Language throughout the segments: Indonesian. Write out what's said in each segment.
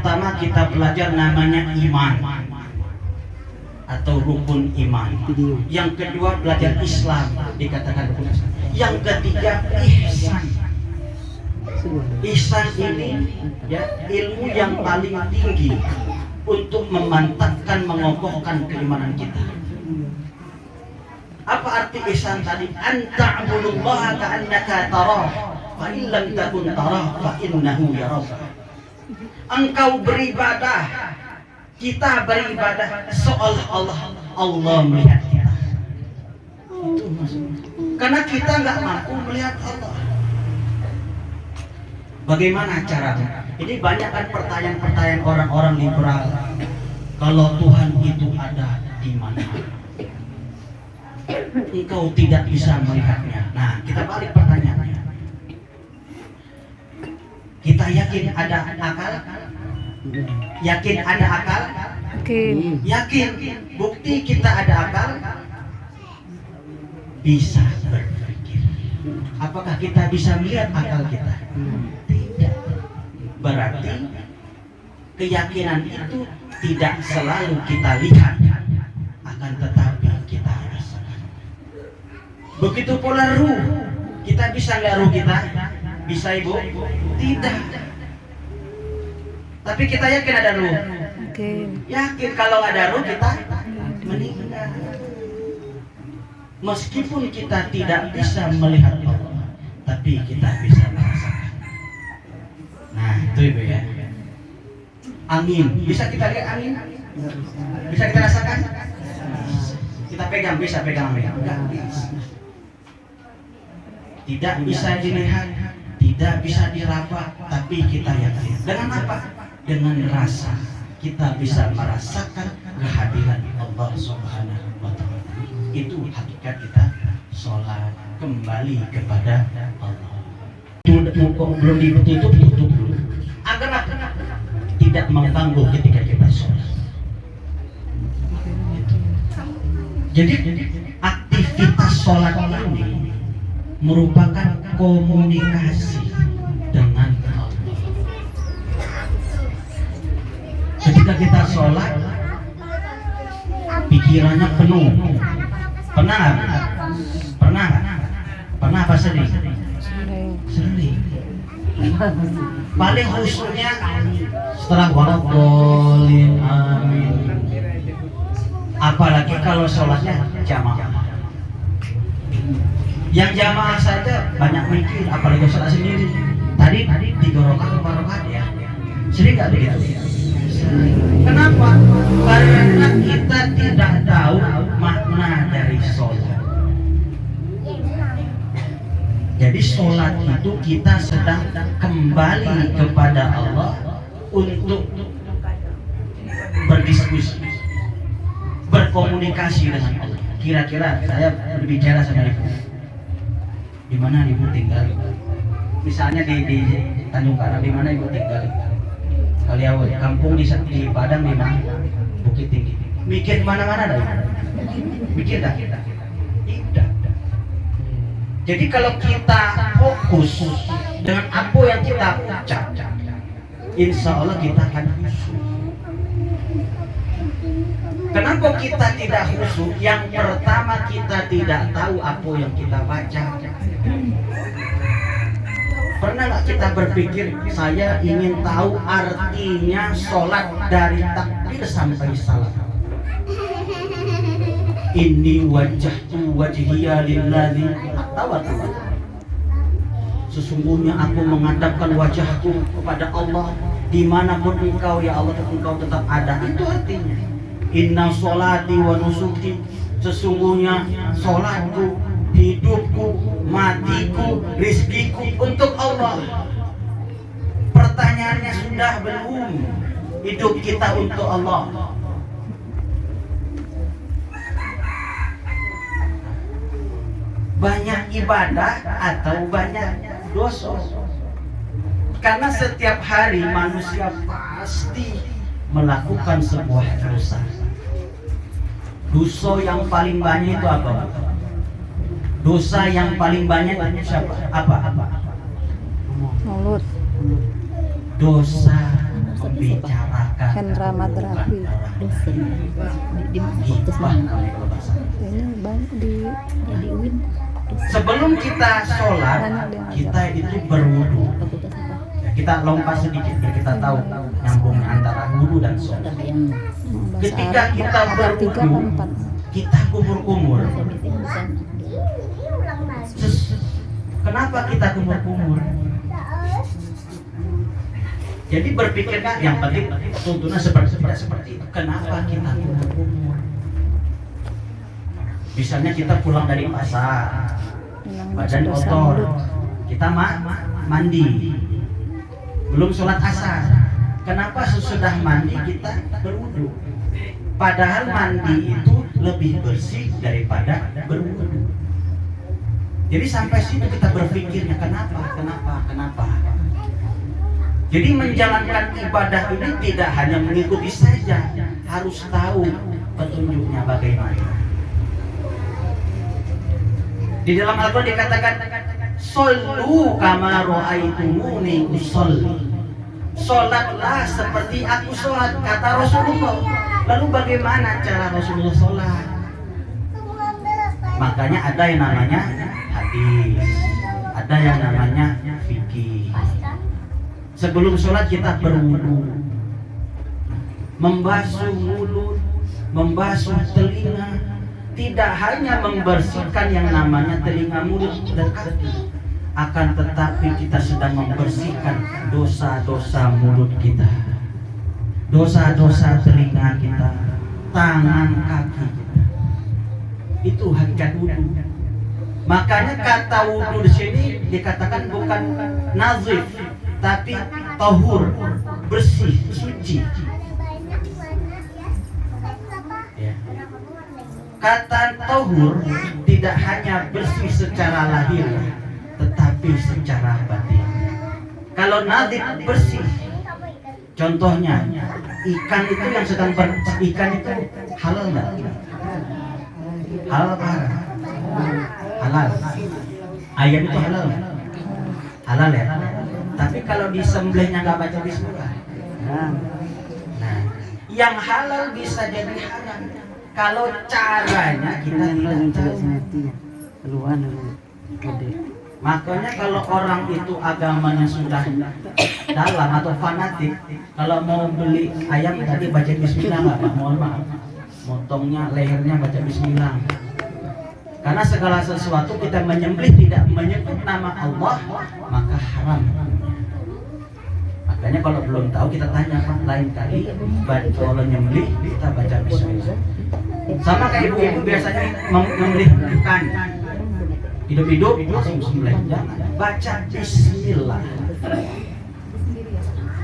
pertama kita belajar namanya iman atau rukun iman. Yang kedua belajar Islam, dikatakan rukun Islam. Yang ketiga ihsan. Ihsan ini ya ilmu yang paling tinggi untuk memantapkan, mengokohkan keimanan kita. Apa arti ihsan tadi? Anta'budullaha ka'annaka tarah, fa in lam takun tarah fa innahu yaraka. Engkau beribadah, kita beribadah seolah-olah Allah melihat kita. Itu maksudnya. Karena kita nggak mampu melihat Allah. Bagaimana caranya? Ini banyak kan pertanyaan-pertanyaan orang-orang liberal. Kalau Tuhan itu ada di mana? Engkau tidak bisa melihatnya. Nah, kita balik pertanyaannya. Kita yakin ada akal? Yakin ada akal? Yakin. Bukti kita ada akal? Bisa berpikir. Apakah kita bisa melihat akal kita? Tidak. Berarti keyakinan itu tidak selalu kita lihat, akan tetapi kita rasakan. Begitu pula ruh. Kita bisa nggak ruh kita? Bisa ibu? Tidak. Tapi kita yakin ada ruh. Yakin kalau ada ruh kita meninggal. Meskipun kita tidak bisa melihat Allah, tapi kita bisa merasakan. Nah, itu ibu ya. Angin, bisa kita lihat angin? Bisa kita rasakan? Kita pegang, bisa pegang angin? Enggak bisa. Tidak bisa dilihat, tidak bisa diraba, tapi kita yakin. Dengan apa? Dengan rasa. Kita bisa merasakan kehadiran Allah Subhanahu wa Ta'ala. Itu hakikat kita sholat, kembali kepada Allah. Belum ditutup dulu. Agar tidak mengganggu ketika kita sholat. Jadi aktivitas sholat ini merupakan komunikasi dengan Allah. Ketika kita sholat, pikirannya penuh. Pernah apa sering? Sering. Paling khusyuknya setelah waladhdallin amin. Apalagi kalau sholatnya jamaah. Yang jamaah saja banyak mikir, apalagi sholat sendiri. Tadi 3 rakaat 4 rakaat ya. Sering nggak begitu? Kenapa? Karena kita tidak tahu makna dari sholat. Jadi sholat itu kita sedang kembali kepada Allah untuk berdiskusi, berkomunikasi dengan Allah. Kira-kira saya berbicara sama ibu, di mana ibu tinggal? Misalnya di Tanjung Karang, di mana ibu tinggal? Kaliawat, kampung di Padang, di mana? Bukit Tinggi. Mikir kemana-mana dah? Mikir dah? Tidak. Jadi kalau kita fokus dengan apa yang kita ucap, insya Allah kita akan khusyuk. Kenapa kita tidak khusyuk? Yang pertama, kita tidak tahu apa yang kita baca. Pernah nggak kita berpikir, saya ingin tahu artinya sholat dari takbir sampai salam? Inni wajjahtu wajhiya lillazi atawatu. Sesungguhnya aku menghadapkan wajahku kepada Allah. Dimanapun engkau ya Allah, engkau tetap ada. Itu artinya inna sholati wa nusuki. Sesungguhnya sholatku, hidupku, matiku, rizkiku untuk Allah. Pertanyaannya sudah belum? Hidup kita untuk Allah. Banyak ibadah atau banyak dosa? Karena setiap hari manusia pasti melakukan sebuah dosa. Dosa yang paling banyak itu apa? Dosa yang paling banyak siapa? Apa? Mulut. Dosa membicarakan Hendra Madrafi. dosen di fakultas hikmah mana? kali kalau bahasa. Ini banyak di Di UIN. Dosen. Sebelum kita sholat, kita itu berwudu. Fakultas apa? Ya, kita lompat sedikit biar kita tahu nyambung antara wudu dan sholat. Apa yang bahasa Ketika Arab. kita Ada 3 berwudu, atau 4. kita kumur-kumur. saya biasanya di sana. Kenapa kita kumur-kumur? Jadi berpikirnya yang penting tuntunan tidak seperti itu. Kenapa kita kumur-kumur? Misalnya kita pulang dari pasar, Hilang badan dosa kotor, mulut. kita mandi, belum sholat asar. Kenapa sesudah mandi kita berwudu? Padahal mandi itu lebih bersih daripada berwudu. Jadi sampai situ kita berpikirnya kenapa. Jadi menjalankan ibadah ini tidak hanya mengikuti saja, harus tahu petunjuknya bagaimana. Di dalam Al-Quran dikatakan, "Shollu kama ra'aitumuni usolli." Sholatlah seperti aku sholat, kata Rasulullah. Lalu bagaimana cara Rasulullah sholat? Makanya ada yang namanya hadis, ada yang namanya fikih. Sebelum sholat kita berwudu, membasuh mulut, membasuh telinga. Tidak hanya membersihkan yang namanya telinga, mulut, dan kaki, akan tetapi kita sedang membersihkan dosa-dosa mulut kita, dosa-dosa telinga kita, tangan, kaki kita. Itu hakikat wudu. Makanya kata wudu di sini dikatakan bukan nazif, tapi tahur, bersih, suci. Ya. Kata tahur tidak hanya bersih secara lahir, tetapi secara batin. Kalau nazif bersih, contohnya ikan itu yang sedang ikan itu halal nggak? Halal apa? Halal. Ayam itu halal. Halal ya. Tapi kalau disembelihnya nggak baca bismillah. Nah, yang halal bisa jadi haram kalau caranya kita tidak tahu. Makanya kalau orang itu agamanya sudah dalam atau fanatik, kalau mau beli ayam tadi baca bismillah nggak Pak? Mohon maaf, motongnya lehernya baca bismillah. Karena segala sesuatu kita menyembelih tidak menyebut nama Allah, maka haram. Makanya kalau belum tahu kita tanya Pak, lain kali kalau nyembelih kita baca bismillah. Sama kayak ibu-ibu biasanya menyembelih ikan. Hidup-hidup langsung bismillah, jangan baca bismillah.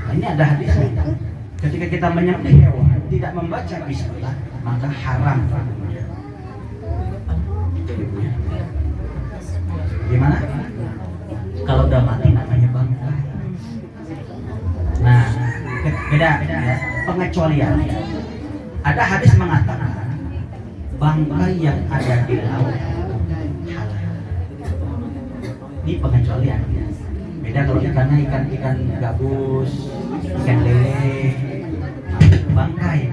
Nah, ini ada hadisnya. Ketika kita menyembelih hewan tidak membaca bismillah, maka haram. Gimana? Kalau udah mati namanya bangkai. Nah, beda ya, pengecualian. Ada hadis mengatakan bangkai yang ada di laut halal. Ini pengecualian. Beda kalau ikannya ikan gabus, ikan lele, bangkai.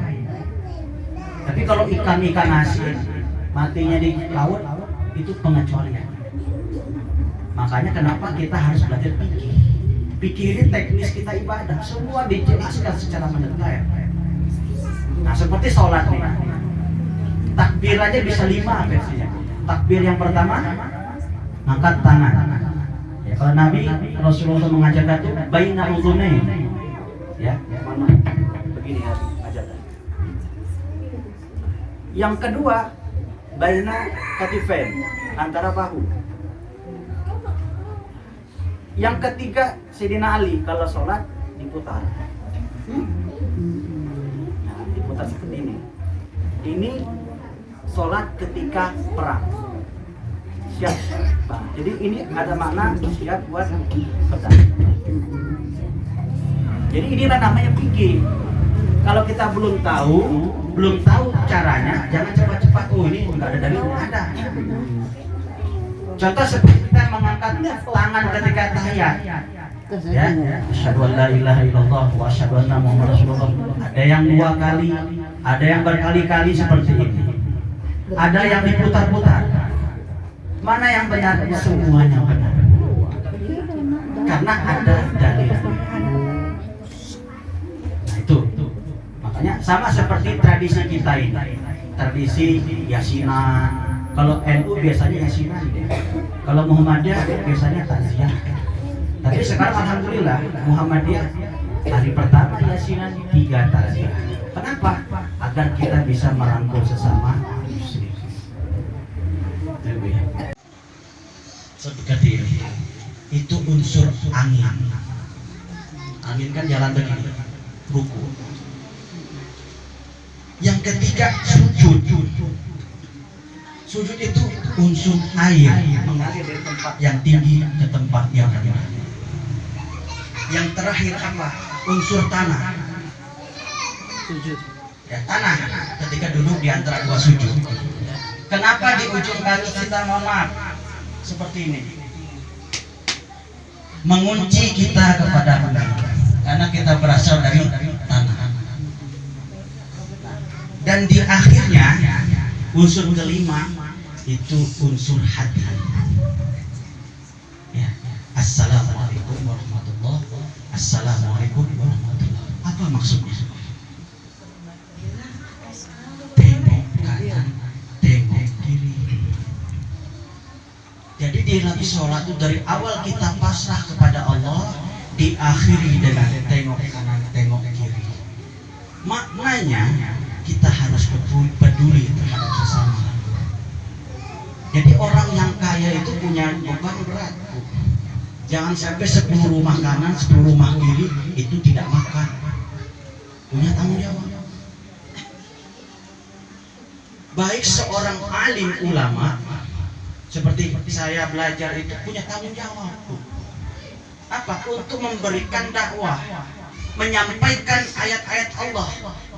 Tapi kalau ikan asin matinya di laut itu pengecualian. Makanya kenapa kita harus belajar fikih. Fikih ini teknis kita ibadah, semua dijelaskan secara mendetail. Nah, seperti sholat nih. Takbir aja bisa 5 versinya. Takbir yang pertama angkat tangan. Ya, kalau Nabi Rasulullah mengajarkan itu baina udhunain. Ya, mana? Begini ya, ajarkan. Yang kedua baina katifain, antara bahu. Yang ketiga Sayyidina Ali kalau sholat diputar. Nah, diputar seperti ini. Ini sholat ketika perang. Siap. Nah, jadi ini ada makna siap buat pedang. Jadi inilah namanya fikih. Kalau kita belum tahu caranya, jangan cepat-cepat. Oh, ini enggak ada dalilnya, ada. Contoh seperti kita mengangkat tangan ketika tahiyat. Ya, asyhadu an la ilaha illallah wa asyhadu anna muhammadar rasulullah. Ada yang 2 kali, ada yang berkali-kali seperti ini. Ada yang diputar-putar. Mana yang benar? Semuanya benar. Karena ada dalil. Nah itu. Makanya sama seperti tradisi kita ini. Tradisi yasinan. Kalau NU biasanya yasinan deh. Kalau Muhammadiyah biasanya takziah. Tapi sekarang alhamdulillah Muhammadiyah hari pertama yasinan 3 takziah. Kenapa? Agar kita bisa merangkul sesama muslim. Seperti ini. Itu unsur angin. Angin kan jalan begini, ruku. Yang ketiga sujud. Sujud itu unsur air mengalir dari tempat yang tinggi ke tempat yang rendah. Yang terakhir apa? Unsur tanah. Sujud. Ya, tanah ketika duduk di antara 2 sujud. Kenapa di ujung kaki kita mohon maaf seperti ini? Mengunci kita kepada bumi, karena kita berasal dari tanah. Dan di akhirnya unsur kelima itu unsur hati. Ya. Assalamualaikum warahmatullahi wabarakatuh. Assalamualaikum warahmatullahi wabarakatuh. Apa maksudnya? Tengok kanan, tengok kiri. Jadi di dalam sholat itu dari awal kita pasrah kepada Allah, diakhiri dengan tengok kanan, tengok kiri. Maknanya kita harus peduli terhadap sesama. Jadi orang yang kaya itu punya beban berat. Jangan sampai 10 rumah kanan, 10 rumah kiri itu tidak makan. Punya tanggung jawab. Baik seorang alim ulama seperti saya belajar itu punya tanggung jawab. Apa? Untuk memberikan dakwah, menyampaikan ayat-ayat Allah.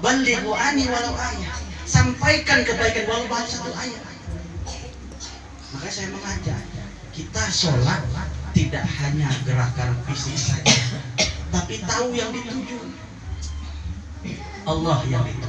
Balighu ani walau ayat. Sampaikan kebaikan walau baru 1 ayat. Makanya saya mengajak kita sholat tidak hanya gerakan fisik saja, tapi tahu yang dituju. Allah yang dituju.